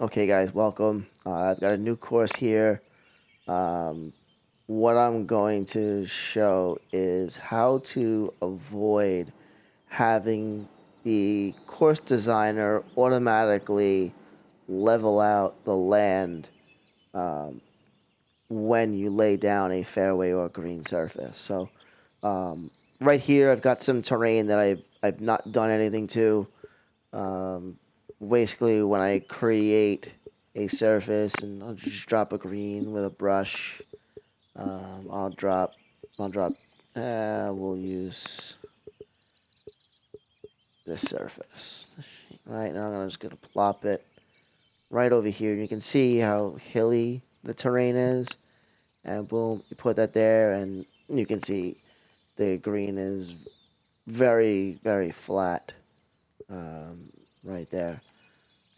Okay, guys, welcome. I've got a new course here. Um, what I'm going to show is how to avoid having the course designer automatically level out the land um, when you lay down a fairway or green surface. So, right here, I've got some terrain that I've not done anything to. Um, Basically, when I create a surface, and I'll just drop a green with a brush. Um, I'll drop, I'll drop. We'll use this surface. Right now, I'm just gonna plop it right over here. You can see how hilly the terrain is, and boom, you put that there, and you can see the green is very, very flat. Right there.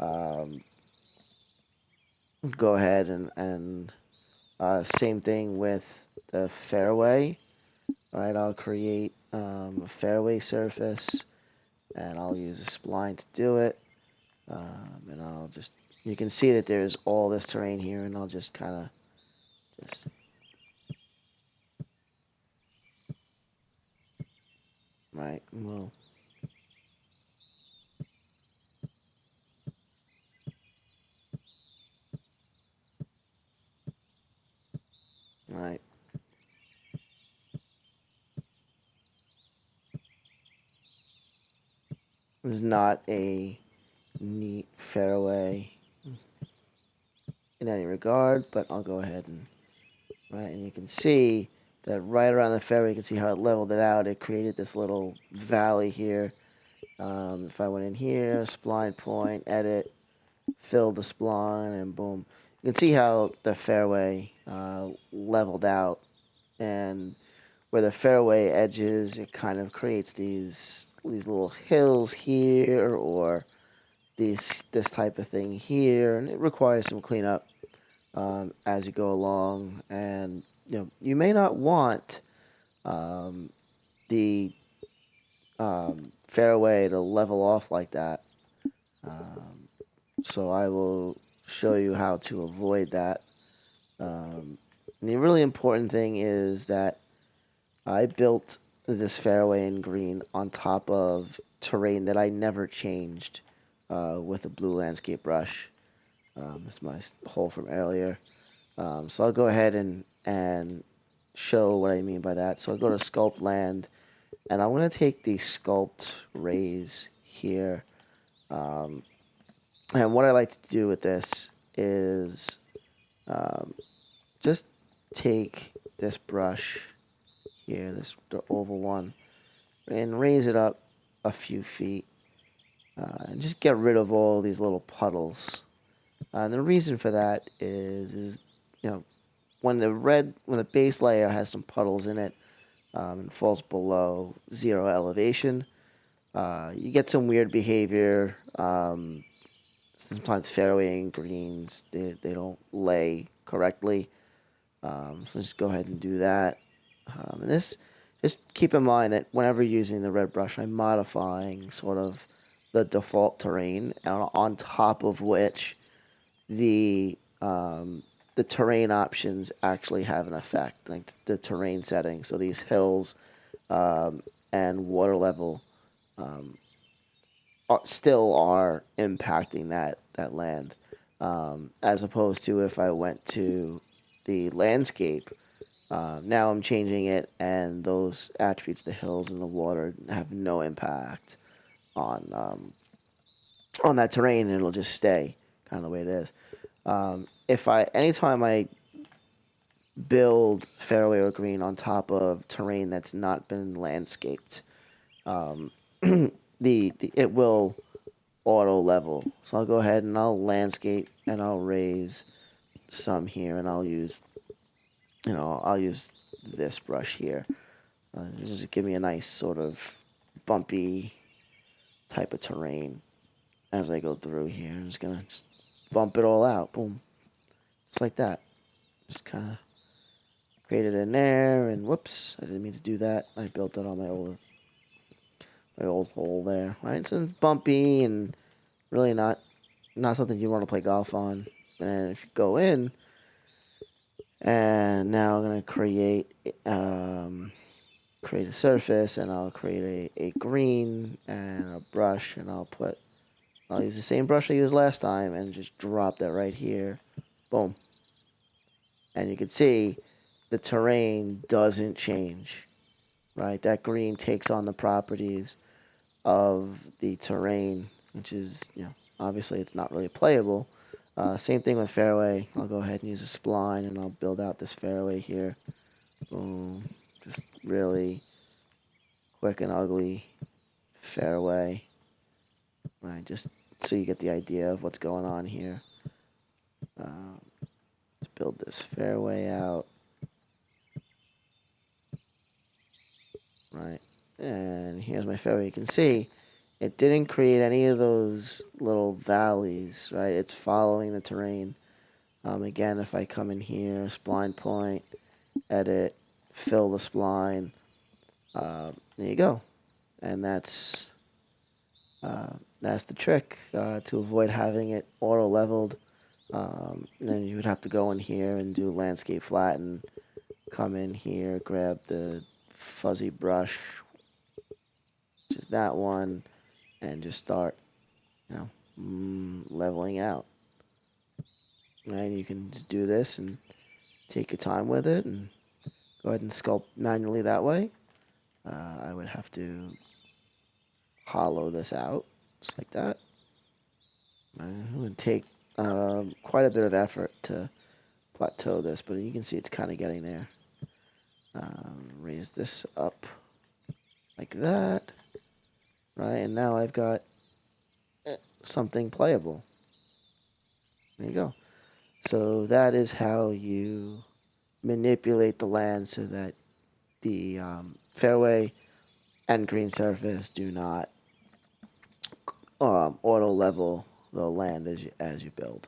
Um, Go ahead and same thing with the fairway. Right, I'll create a fairway surface, and I'll use a spline to do it. And I'll just, you can see that there's all this terrain here, and I'll just kind of just, right, well, right. This is not a neat fairway in any regard, but I'll go ahead and, right, and you can see that right around the fairway, you can see how it leveled it out. It created this little valley here. If I went in here, spline point, edit, fill the spline, and boom. You can see how the fairway leveled out, and where the fairway edges, it kind of creates these little hills here, or this type of thing here, and it requires some cleanup as you go along. And you may not want um, the fairway to level off like that. Um, so I will show you how to avoid that. And the really important thing is that I built this fairway in green on top of terrain that I never changed with a blue landscape brush. That's my hole from earlier. So I'll go ahead and show what I mean by that. So I'll go to Sculpt Land, and I'm going to take the Sculpt Raise here. Um, and what I like to do with this is um, just take this brush here, the oval one, and raise it up a few feet, and just get rid of all these little puddles. And the reason for that is when the base layer has some puddles in it, and falls below zero elevation, you get some weird behavior. Sometimes fairway and greens they don't lay correctly. So just go ahead and do that. And this, just keep in mind that whenever using the red brush, I'm modifying sort of the default terrain, on top of which the um, the terrain options actually have an effect, like the terrain settings. So these hills um, and water level um, still are impacting that land, as opposed to if I went to the landscape. Now I'm changing it, and those attributes, the hills and the water, have no impact on that terrain, and it'll just stay kind of the way it is. If I anytime I build fairway or green on top of terrain that's not been landscaped, um, the it will auto level. So I'll go ahead and I'll landscape, and I'll raise some here, and I'll use this brush here. Just give me a nice sort of bumpy type of terrain as I go through here. I'm just gonna just bump it all out. Boom. Just like that. Just kind of create it in there, and whoops, I didn't mean to do that. I built that on my old hole there. Right, so it's bumpy and really not not something you want to play golf on. And if you go in, and now I'm gonna create a surface, and I'll create a green and a brush, and I'll use the same brush I used last time and just drop that right here. Boom. And you can see the terrain doesn't change, right? That green takes on the properties of the terrain, which is, obviously it's not really playable. Same thing with fairway. I'll go ahead and use a spline, and I'll build out this fairway here. Boom. Just really quick and ugly fairway. Right, just so you get the idea of what's going on here. Let's build this fairway out. Right, and here's my fairway. You can see it didn't create any of those little valleys, right? It's following the terrain. Again, if I come in here, spline point, edit, fill the spline, there you go. And that's the trick to avoid having it auto leveled. Then you would have to go in here and do landscape flatten. Come in here, grab the fuzzy brush, which is that one, and just start, leveling out. And you can just do this and take your time with it and go ahead and sculpt manually that way. I would have to hollow this out, just like that. It would take quite a bit of effort to plateau this, but you can see it's kind of getting there. Raise this up like that, right? And now I've got something playable. There you go. So that is how you manipulate the land so that the fairway and green surface do not auto level the land as you build.